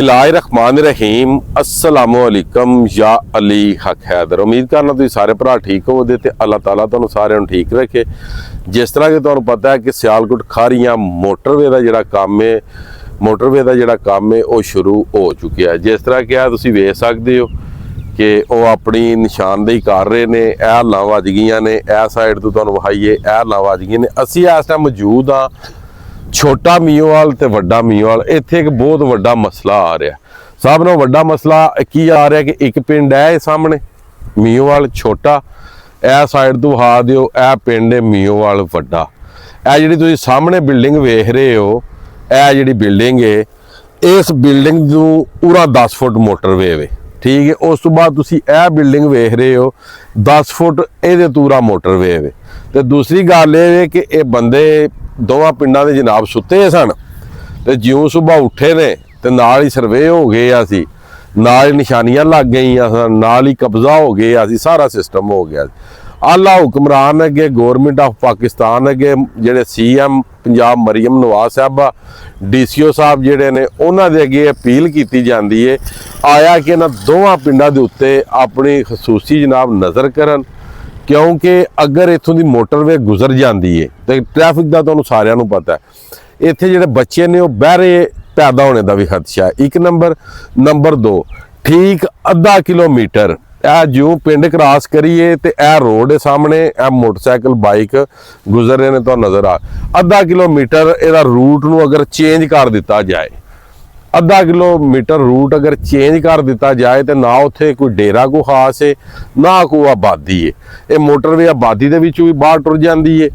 बिस्मिल्लाहिर्रहमानिर्रहीम अस्सलामुअलैकुम या अली हक हैदर। उम्मीद करना तुम सारे भरा ठीक हो ते अल्लाह ताला तुहानू सारिਆਂ ਨੂੰ ठीक रखे। जिस तरह कि तुहानू पता है कि सियालकोट खारियां मोटरवे का जिहड़ा काम है वो शुरू हो चुका है। जिस तरह कि तुसीं वेख सकते हो कि वो अपनी निशानदेही कर रहे ने। ਇਹ ਹੱਲਾਂ ਵੱਜ ਗਈਆਂ ਨੇ, ਇਹ ਸਾਈਡ ਤੋਂ ਤੁਹਾਨੂੰ ਵਿਖਾਈਏ ਇਹ ਹੱਲਾਂ ਵੱਜ ਗਈਆਂ ਨੇ। ਅਸੀਂ ਇਸ ਟਾਈਮ ਮੌਜੂਦ ਹਾਂ छोटा मीओवाल ते वड्डा मीओवाल। इत्थे एक बहुत वड्डा मसला आ रहा। सब नालों वड्डा मसला की आ रहा कि एक पिंड है सामने मीओवाल छोटा, ए साइड तो हा दिओ ए पिंड है मीओवाल वड्डा। ए जिहड़ी तुसीं सामने बिल्डिंग वेख रहे हो, ए जिहड़ी बिल्डिंग है इस बिल्डिंग नूं पूरा 10 फुट मोटरवे वे, ठीक है। उस तो बाद तुसीं ए बिल्डिंग वेख रहे हो 10 फुट इहदे पूरा मोटरवे वे। ते दूसरी गल ये कि ये बंदे दोवां पिंडां दे जनाब सुते सन ते जिउं सुबह उठे ने ते नाल ही सर्वे हो गए सी, नाल ही निशानियां लग गई सन, नाल ही कब्जा हो गया सी, सारा सिस्टम हो गया। आला हुक्मरान अगे गौरमेंट ऑफ पाकिस्तान अगे जेडे CM पंजाब मरियम नवाज साहबा DCO साहब जेडे ने उन्हां दे अगे अपील की जाती है आया कि इन्हां दोवां पिंडां दे उत्ते अपनी खसूसी जनाब नज़र करन, क्योंकि अगर इत्थों की मोटरवे गुजर जाती है तो ट्रैफिक का तुहानू सारिਆਂ ਨੂੰ पता है। इत्थे जिहड़े बच्चे ने बहरे पैदा होने का भी खदशा है। एक नंबर 2 ठीक अद्धा किलोमीटर जो पिंड क्रॉस करिए तो यह रोड है सामने, यह मोटरसाइकिल बाइक गुजर रहे हैं तो नज़र आ। अद्धा किलोमीटर इहदा रूट नूं अगर चेंज कर दिता जाए, अद्धा किलोमीटर रूट अगर चेंज कर दिता जाए तो ना उत्थे कोई डेरा कोई खास है ना कोई आबादी है। ये मोटरवे आबादी दे विचों भी बाहर टुर जाती है,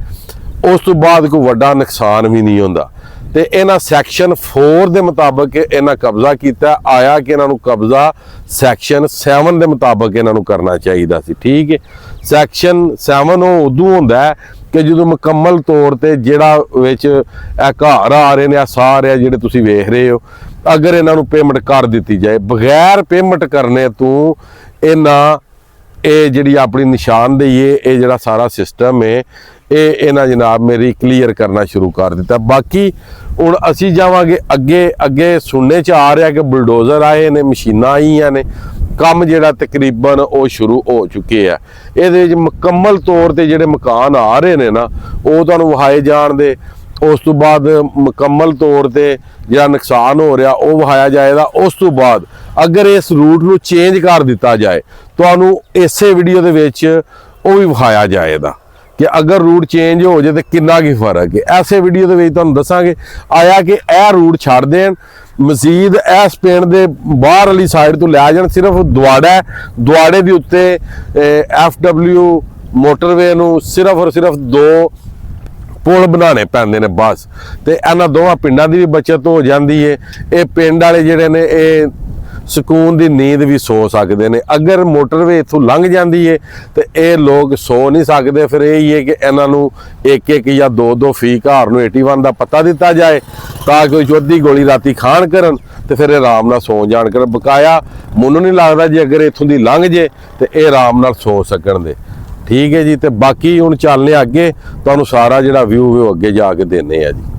उस तो बाद कोई वड्डा नुकसान भी नहीं होंदा। तो इन्हां सैक्शन 4 के मुताबिक इन्हां कब्जा किया आया कि इन्हां नूं कब्जा सैक्शन 7 के मुताबिक इन्हां नूं करना चाहिए सी, ठीक है। सैक्शन 7 उदों होंदा है कि जो मुकम्मल तौर पर जिहड़ा विच घर आ रहे हैं सारे जिहड़े तुसीं वेख रहे हो, अगर इन्हां नूं पेमेंट कर दी जाए बगैर पेमेंट करने तो इन्हां ये जिहड़ी अपनी निशानदेही है ये जिहड़ा सारा सिस्टम है ये इन्हां जनाब मेरी क्लीयर करना शुरू कर दिता। बाकी हुण असीं जावांगे अगे अगे सुनने च आ रहा कि बुलडोजर आए ने, मशीनां आईयां ने, काम जिहड़ा तकरीबन वो शुरू हो चुके हैं। ये मुकम्मल तौर पर जिहड़े मकान आ रहे हैं ना वो तुहानूं विखाए जाण दे, उस तो बाद मुकम्मल तौर पर जिहड़ा नुकसान हो रहा वो विखाया जाएगा। उस तो बाद अगर इस रूट नूं चेंज कर दिता जाए तुहानूं इसे वीडियो दे विच वो भी विखाया जाएगा कि अगर रूट चेंज हो जाए तो कितना की फर्क है। ऐसे वीडियो के तुहानूं दसांगे आया कि यह रूट छड्ड देण, मजीद इस पिंड के बाहर वाली साइड तो लै जाण, सिर्फ दुआड़े के उत्ते FW मोटरवे नूं सिर्फ और सिर्फ 2 पुल बनाने पैंदे ने बस। तो इन्हां दोवां पिंडां दी भी बचत हो जाती है। ये पिंड वाले जिहड़े ने ये सुकून की नींद भी सो सकते हैं। अगर मोटरवे इत्थों लंघ जाती है तो ये लोग सो नहीं सकते। फिर यही है कि इन्हों एक या 2 फी घर में 81 का पता दिता जाए ताकि चौधी गोली राती खाण करन तो फिर आराम नाल सो जाण कर। बकाया मैनूं नहीं लगता जी अगर इत्थों दी लंघ जे तो ये आराम नाल सो सकण दे, ठीक है जी। तो बाकी हुण चलने अगे तुहानूं सारा जिहड़ा व्यू वो अगे जाके देने आ जी।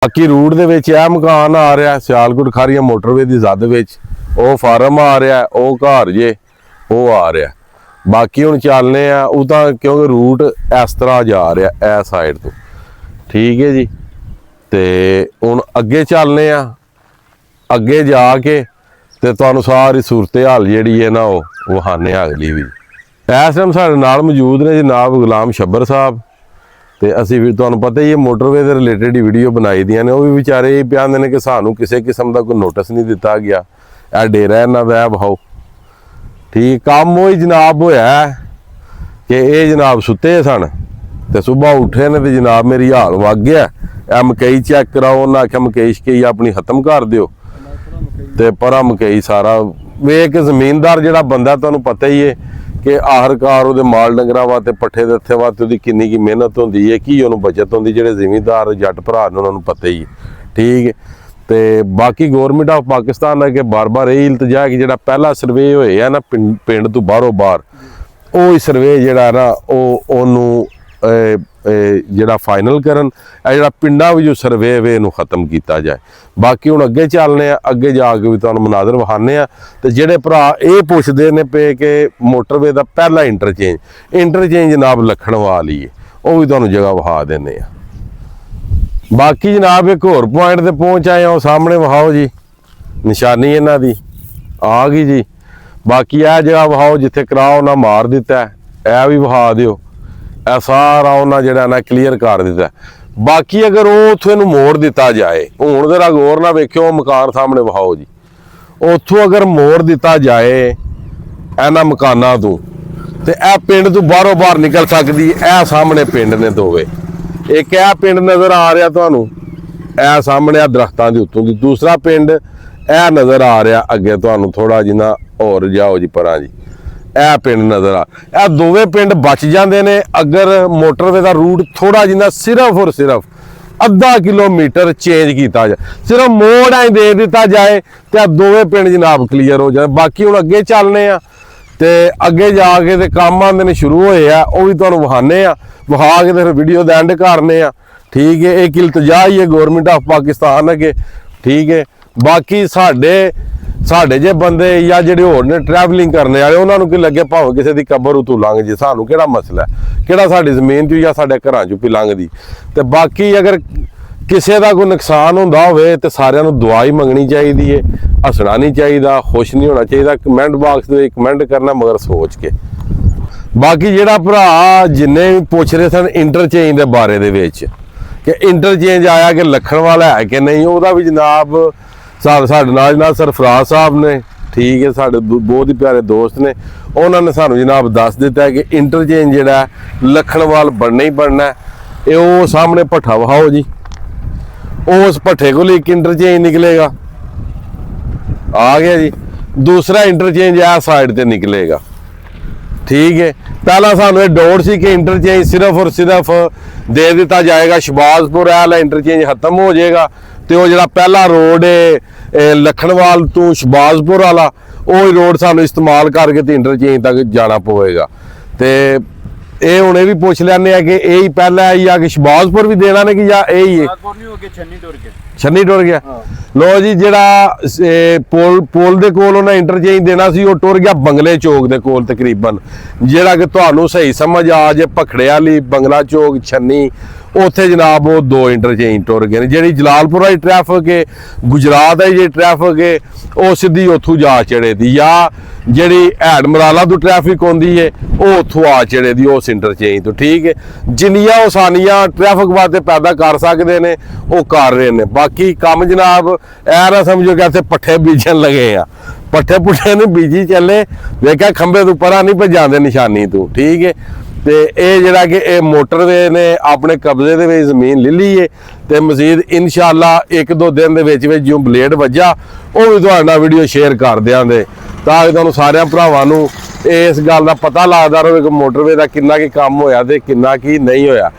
बाकी रूट दे विच यह मकान आ रहा सियालकोट खारियां मोटरवे की जद विच, वो फार्म आ रहा, वो घर जे वो आ रहा। बाकी हुण चलने वो तो क्योंकि रूट इस तरह जा रहा ए साइड तो, ठीक है जी। तो हुण अगे चलने अगे जाके ते तुहानूं सारी सूरत हाल जिहड़ी है ना वो विखाने अगली भी। इस टाइम साडे नाल मौजूद ने जनाब गुलाम शब्बर साहब। तो असी भी तुहानूं पता ही है मोटरवे के रिलेटेड ही वीडियो बनाई दियां ने। वो भी बेचारे ये आंदे ने कि सानूं किसी किस्म का कोई नोटिस नहीं दिता गया, यह डेरा इन्हां दा विखाओ, ठीक। काम वही जनाब होया कि ये जनाब सुते सन तो सुबह उठे ने तो जनाब मेरी हाल वग गया। मकई चेक कराओ, उन्हें आख्या मकई शकई अपनी खत्म कर दिओ। ਤੇ ਪਰਾਂ ਮਕਈ ਸਾਰਾ ਵੇਖ ਕੇ ਜ਼ਮੀਨਦਾਰ ਜਿਹੜਾ ਬੰਦਾ ਤੁਹਾਨੂੰ ਪਤਾ ਹੀ ਹੈ ਕਿ ਆਖਰਕਾਰ ਉਹਦੇ ਮਾਲ ਡੰਗਰਾਂ ਵਾਸਤੇ ਪੱਠੇ ਦੇ ਇੱਥੇ ਵਾਸਤੇ ਉਹਦੀ ਕਿੰਨੀ ਕੀ ਮਿਹਨਤ ਹੁੰਦੀ ਹੈ, ਕੀ ਉਹਨੂੰ ਬਚਤ ਹੁੰਦੀ। ਜਿਹੜੇ ਜ਼ਿਮੀਂਦਾਰ ਜੱਟ ਭਰਾ ਨੇ ਉਹਨਾਂ ਨੂੰ ਪਤਾ ਹੀ ਹੈ, ਠੀਕ ਹੈ। ਤੇ ਬਾਕੀ ਗੌਰਮੈਂਟ ਆਫ ਪਾਕਿਸਤਾਨ ਅੱਗੇ ਬਾਰ-ਬਾਰ ਇਹ ਇਲਤਜਾ ਕਿ ਜਿਹੜਾ ਪਹਿਲਾ ਸਰਵੇ ਹੋਇਆ ਨਾ ਪਿੰਡ ਤੋਂ ਬਾਹਰੋਂ ਬਾਹਰ, ਉਹ ਸਰਵੇ ਜਿਹੜਾ ਨਾ ਉਹਨੂੰ ਜਿਹੜਾ ਫਾਈਨਲ ਕਰਨ, ਇਹ ਜਿਹੜਾ ਪਿੰਡਾਂ ਵਿੱਚ ਸਰਵੇ ਵੇ ਇਹਨੂੰ ਖਤਮ ਕੀਤਾ ਜਾਏ। ਬਾਕੀ ਹੁਣ ਅੱਗੇ ਚੱਲਨੇ ਆ, ਅੱਗੇ ਜਾ ਕੇ ਵੀ ਤੁਹਾਨੂੰ ਮਨਾਜ਼ਰ ਵਿਖਾਉਂਦੇ ਆ। ਤੇ ਜਿਹੜੇ ਭਰਾ ਇਹ ਪੁੱਛਦੇ ਨੇ ਪਏ ਕਿ ਮੋਟਰਵੇ ਦਾ ਪਹਿਲਾ ਇੰਟਰਚੇਂਜ ਜਨਾਬ ਲਖਣਵਾਲ ਹੀ ਹੈ, ਉਹ ਵੀ ਤੁਹਾਨੂੰ ਜਗ੍ਹਾ ਵਿਖਾ ਦਿੰਦੇ ਆ। ਬਾਕੀ ਜਨਾਬ ਇੱਕ ਹੋਰ ਪੁਆਇੰਟ ਤੇ ਪਹੁੰਚ ਆਏ ਆ, ਉਹ ਸਾਹਮਣੇ ਵਿਖਾਓ ਜੀ, ਨਿਸ਼ਾਨੀ ਇਹਨਾਂ ਦੀ ਆ ਗਈ ਜੀ। ਬਾਕੀ ਇਹ ਜਗ੍ਹਾ ਵਿਖਾਓ ਜਿੱਥੇ ਕਰਾਹ ਉਹਨਾਂ ਮਾਰ ਦਿੱਤਾ, ਇਹ ਵੀ ਵਿਖਾ ਦਿਓ। ਇਹ ਸਾਰਾ ਉਹਨਾਂ ਜਿਹੜਾ ਨਾ ਕਲੀਅਰ ਕਰ ਦਿੱਤਾ। ਬਾਕੀ ਅਗਰ ਉਹ ਉੱਥੋਂ ਇਹਨੂੰ ਮੋੜ ਦਿੱਤਾ ਜਾਏ, ਹੁਣ ਜ਼ਰਾ ਗੌਰ ਨਾਲ ਵੇਖਿਓ, ਉਹ ਮਕਾਨ ਸਾਹਮਣੇ ਵਿਖਾਓ ਜੀ, ਉੱਥੋਂ ਅਗਰ ਮੋੜ ਦਿੱਤਾ ਜਾਏ ਇਹਨਾਂ ਮਕਾਨਾਂ ਤੋਂ, ਤੇ ਇਹ ਪਿੰਡ ਤੋਂ ਬਾਹਰੋਂ ਬਾਹਰ ਨਿਕਲ ਸਕਦੀ। ਇਹ ਸਾਹਮਣੇ ਪਿੰਡ ਨੇ ਦੋਵੇਂ, ਇੱਕ ਇਹ ਪਿੰਡ ਨਜ਼ਰ ਆ ਰਿਹਾ ਤੁਹਾਨੂੰ, ਇਹ ਸਾਹਮਣੇ ਆ ਦਰਖਤਾਂ ਦੇ ਉੱਤੋਂ ਦੀ, ਦੂਸਰਾ ਪਿੰਡ ਇਹ ਨਜ਼ਰ ਆ ਰਿਹਾ ਅੱਗੇ ਤੁਹਾਨੂੰ, ਥੋੜਾ ਜਿਹਾ ਹੋਰ ਜਾਓ ਜੀ ਪਰਾਂ ਜੀ, ਇਹ ਪਿੰਡ ਨਜ਼ਰ ਆ। ਇਹ ਦੋਵੇਂ ਪਿੰਡ ਬਚ ਜਾਂਦੇ ਨੇ ਅਗਰ ਮੋਟਰਵੇ ਦਾ ਰੂਟ ਥੋੜਾ ਜਿਹਾ ਸਿਰਫ ਔਰ ਸਿਰਫ ਅੱਧਾ ਕਿਲੋਮੀਟਰ ਚੇਂਜ ਕੀਤਾ ਜਾਏ, ਸਿਰਫ ਮੋੜ ਐ ਦੇ ਦਿੱਤਾ ਜਾਏ ਤੇ ਇਹ ਦੋਵੇਂ ਪਿੰਡ ਜਨਾਬ ਕਲੀਅਰ ਹੋ ਜਾਣ। ਬਾਕੀ ਹੁਣ ਅੱਗੇ ਚੱਲਨੇ ਆ ਤੇ ਅੱਗੇ ਜਾ ਕੇ ਤੇ ਕੰਮ ਆਉਂਦੇ ਨੇ ਸ਼ੁਰੂ ਹੋਏ ਆ, ਉਹ ਵੀ ਤੁਹਾਨੂੰ ਵਿਖਾਣੇ ਆ, ਵਿਖਾ ਕੇ ਤੇ ਫਿਰ ਵੀਡੀਓ ਦਾ ਐਂਡ ਕਰਨੇ ਆ, ਠੀਕ ਹੈ। ਇੱਕ ਇਲਤਜਾ ਹੀ ਹੈ ਗੌਰਮੈਂਟ ਆਫ ਪਾਕਿਸਤਾਨ ਅੱਗੇ, ਠੀਕ ਹੈ। ਬਾਕੀ ਸਾਡੇ ਜੇ ਬੰਦੇ ਜਾਂ ਜਿਹੜੇ ਹੋਰ ਨੇ ਟਰੈਵਲਿੰਗ ਕਰਨੇ ਵਾਲੇ, ਉਹਨਾਂ ਨੂੰ ਕੀ ਲੱਗੇ ਭਾਵੇਂ ਕਿਸੇ ਦੀ ਕਬਰ ਉਤੋਂ ਲੰਘ ਜੇ, ਸਾਨੂੰ ਕਿਹੜਾ ਮਸਲਾ, ਕਿਹੜਾ ਸਾਡੀ ਜ਼ਮੀਨ 'ਚ ਜਾਂ ਸਾਡੇ ਘਰਾਂ 'ਚੋਂ ਵੀ ਲੰਘਦੀ। ਤੇ ਬਾਕੀ ਅਗਰ ਕਿਸੇ ਦਾ ਕੋਈ ਨੁਕਸਾਨ ਹੁੰਦਾ ਹੋਵੇ ਤੇ ਸਾਰਿਆਂ ਨੂੰ ਦੁਆ ਹੀ ਮੰਗਣੀ ਚਾਹੀਦੀ ਹੈ, ਹੱਸਣਾ ਨਹੀਂ ਚਾਹੀਦਾ, ਖੁਸ਼ ਨਹੀਂ ਹੋਣਾ ਚਾਹੀਦਾ। ਕਮੈਂਟ ਬਾਕਸ ਦੇ ਵਿੱਚ ਕਮੈਂਟ ਕਰਨਾ ਮਗਰ ਸੋਚ ਕੇ। ਬਾਕੀ ਜਿਹੜਾ ਭਰਾ ਜਿੰਨੇ ਵੀ ਪੁੱਛ ਰਹੇ ਸਨ ਇੰਟਰਚੇਂਜ ਦੇ ਬਾਰੇ ਦੇ ਵਿੱਚ ਕਿ ਇੰਟਰਚੇਂਜ ਆਇਆ ਕਿ ਲਖਣਵਾਲ ਹੈ ਕਿ ਨਹੀਂ, ਉਹਦਾ ਵੀ ਜਨਾਬ ਸਾਡੇ ਨਾਲ ਸਰਫਰਾਜ਼ ਸਾਹਿਬ ਨੇ, ਠੀਕ ਹੈ, ਸਾਡੇ ਬਹੁਤ ਹੀ ਪਿਆਰੇ ਦੋਸਤ ਨੇ, ਉਹਨਾਂ ਨੇ ਸਾਨੂੰ ਜਨਾਬ ਦੱਸ ਦਿੱਤਾ ਹੈ ਕਿ ਇੰਟਰਚੇਂਜ ਜਿਹੜਾ ਲਖਣਵਾਲ ਬਣਨਾ ਹੀ ਬਣਨਾ। ਇਹ ਉਹ ਸਾਹਮਣੇ ਭੱਠਾ ਵਿਖਾਓ ਜੀ, ਉਸ ਭੱਠੇ ਕੋਲ ਇੱਕ ਇੰਟਰਚੇਂਜ ਨਿਕਲੇਗਾ, ਆ ਗਿਆ ਜੀ। ਦੂਸਰਾ ਇੰਟਰਚੇਂਜ ਆ ਸਾਈਡ ਤੇ ਨਿਕਲੇਗਾ, ਠੀਕ ਹੈ। ਪਹਿਲਾਂ ਸਾਨੂੰ ਇਹ ਡਾਊਟ ਸੀ ਕਿ ਇੰਟਰਚੇਂਜ ਸਿਰਫ ਔਰ ਸਿਰਫ ਦੇ ਦਿੱਤਾ ਜਾਏਗਾ ਸ਼ਬਾਜ਼ਪੁਰ ਵਾਲਾ ਇੰਟਰਚੇਂਜ ਖਤਮ ਹੋ ਜਾਏਗਾ ਤੇ ਉਹ ਜਿਹੜਾ ਪਹਿਲਾ ਰੋਡ ਹੈ ਲਖਣਵਾਲ ਤੋਂ ਸ਼ਬਾਜ਼ਪੁਰ ਵਾਲਾ, ਉਹ ਰੋਡ ਸਾਨੂੰ ਇਸਤੇਮਾਲ ਕਰਕੇ ਤੇ ਇੰਟਰਚੇਂਜ ਤੱਕ ਜਾਣਾ ਪਵੇਗਾ। ਤੇ ਇਹ ਹੁਣ ਇਹ ਵੀ ਪੁੱਛ ਲੈਣੇ ਆ ਕਿ ਇਹ ਹੀ ਪਹਿਲਾ ਹੈ ਜਾਂ ਕਿ ਸ਼ਬਾਜ਼ਪੁਰ ਵੀ ਦੇਣਾ ਨੇ ਕਿ ਜਾਂ ਇਹ ਹੀ ਹੈ? ਛੰਨੀ ਟੁਰ ਗਿਆ। ਲੋ ਜੀ, ਜਿਹੜਾ ਪੁਲ ਦੇ ਕੋਲ ਉਹਨਾਂ ਇੰਟਰਚੇਂਜ ਦੇਣਾ ਸੀ ਉਹ ਟੁਰ ਗਿਆ ਬੰਗਲੇ ਚੌਕ ਦੇ ਕੋਲ ਤਕਰੀਬਨ, ਜਿਹੜਾ ਕਿ ਤੁਹਾਨੂੰ ਸਹੀ ਸਮਝ ਆ ਜੇ ਭਖੜੇ ਵਾਲੀ ਬੰਗਲਾ ਚੌਕ ਛੰਨੀ, ਉੱਥੇ ਜਨਾਬ ਉਹ ਦੋ ਇੰਟਰਚੇਂਜ ਟੁਰ ਗਏ ਨੇ। ਜਿਹੜੀ ਜਲਾਲਪੁਰ ਵਾਲੀ ਟ੍ਰੈਫਿਕ ਹੈ, ਗੁਜਰਾਤ ਵਾਲੀ ਜਿਹੜੀ ਟ੍ਰੈਫਿਕ ਹੈ, ਉਹ ਸਿੱਧੀ ਉੱਥੋਂ ਜਾ ਚੜੇ ਦੀ, ਜਾਂ ਜਿਹੜੀ ਹੈਡ ਮਰਾਲਾ ਤੋਂ ਟ੍ਰੈਫਿਕ ਆਉਂਦੀ ਹੈ ਉਹ ਉੱਥੋਂ ਆ ਚੜੇ ਦੀ ਉਸ ਇੰਟਰਚੇਂਜ ਤੋਂ, ਠੀਕ ਹੈ। ਜਿੰਨੀਆਂ ਆਸਾਨੀਆਂ ਟ੍ਰੈਫਿਕ ਵਾਸਤੇ ਪੈਦਾ ਕਰ ਸਕਦੇ ਨੇ ਉਹ ਕਰ ਰਹੇ ਨੇ। ਬਾਕੀ ਕੰਮ ਜਨਾਬ ਇਹ ਨਾ ਸਮਝੋ ਕਿ ਇੱਥੇ ਪੱਠੇ ਬੀਜਣ ਲਗੇ ਆ, ਪੱਠੇ ਪੁੱਠੇ ਨੂੰ ਬੀਜੀ ਚੱਲੇ, ਵੇਖਿਆ ਖੰਭੇ ਤੋਂ ਪਰਾਂ ਨਹੀਂ ਭਜਾਉਂਦੇ ਨਿਸ਼ਾਨੀ ਤੋਂ, ਠੀਕ ਹੈ। ਤੇ ਇਹ ਜਿਹੜਾ ਕਿ ਇਹ ਮੋਟਰਵੇ ਨੇ ਆਪਣੇ ਕਬਜ਼ੇ ਦੇ ਵਿੱਚ ਜ਼ਮੀਨ ਲੈ ਲਈ ਹੈ ਤੇ ਮਜ਼ੀਦ ਇਨਸ਼ਾਅੱਲਾ ਇੱਕ ਦੋ ਦਿਨ ਦੇ ਵਿੱਚ ਜਿਉਂ ਬਲੇਡ ਵੱਜਾ ਉਹ ਵੀ ਤੁਹਾਡੇ ਨਾਲ ਵੀਡੀਓ ਸ਼ੇਅਰ ਕਰ ਦਿਆਂਗੇ, ਤਾਂ ਕਿ ਤੁਹਾਨੂੰ ਸਾਰਿਆਂ ਭਰਾਵਾਂ ਨੂੰ ਇਸ ਗੱਲ ਦਾ ਪਤਾ ਲੱਗਦਾ ਰਹੇ ਕਿ ਮੋਟਰਵੇ ਦਾ ਕਿੰਨਾ ਕੀ ਕੰਮ ਹੋਇਆ ਤੇ ਕਿੰਨਾ ਕੀ ਨਹੀਂ ਹੋਇਆ।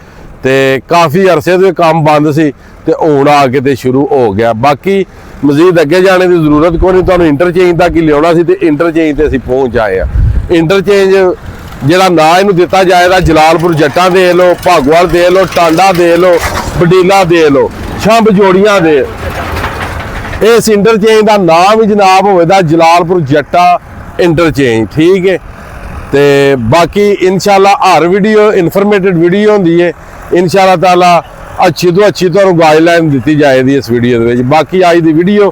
ਤੇ ਕਾਫੀ ਅਰਸੇ ਤੋਂ ਇਹ ਕੰਮ ਬੰਦ ਸੀ ਤੇ ਹੁਣ ਆ ਕੇ ਤੇ ਸ਼ੁਰੂ ਹੋ ਗਿਆ। ਬਾਕੀ ਮਜ਼ੀਦ ਅੱਗੇ ਜਾਣੇ ਦੀ ਜ਼ਰੂਰਤ ਕੋਈ ਨਹੀਂ, ਤੁਹਾਨੂੰ ਇੰਟਰਚੇਂਜ ਤੱਕ ਹੀ ਲਿਆਉਣਾ ਸੀ ਤੇ ਇੰਟਰਚੇਂਜ ਤੇ ਅਸੀਂ ਪਹੁੰਚ ਆਏ ਆ। ਇੰਟਰਚੇਂਜ ਜਿਹੜਾ ਨਾ ਇਹਨੂੰ ਦਿੱਤਾ ਜਾਏਗਾ, ਜਲਾਲਪੁਰ ਜੱਟਾਂ ਦੇ ਲੋ, ਭਾਗਵਾਲ ਦੇ ਲੋ, ਟਾਂਡਾ ਦੇ ਲੋ, ਬਡੀਲਾ ਦੇ ਲੋ, ਛੰਭ ਜੋੜੀਆਂ ਦੇ, ਇਸ ਇੰਟਰਚੇਂਜ ਦਾ ਨਾਮ ਹੀ ਜਨਾਬ ਹੋਵੇਗਾ ਜਲਾਲਪੁਰ ਜੱਟਾ ਇੰਟਰਚੇਂਜ, ਠੀਕ ਹੈ। ਤੇ ਬਾਕੀ ਇਨਸ਼ਾਅੱਲਾ ਹਰ ਵੀਡੀਓ ਇਨਫੋਰਮੇਟਿਵ ਵੀਡੀਓ ਹੁੰਦੀ ਹੈ, ਇਨਸ਼ਾਅੱਲਾ ਤਾਲਾ ਅੱਛੀ ਤੋਂ ਅੱਛੀ ਤੁਹਾਨੂੰ ਗਾਈਡਲਾਈਨ ਦਿੱਤੀ ਜਾਏਗੀ ਇਸ ਵੀਡੀਓ ਦੇ ਵਿੱਚ। ਬਾਕੀ ਅੱਜ ਦੀ ਵੀਡੀਓ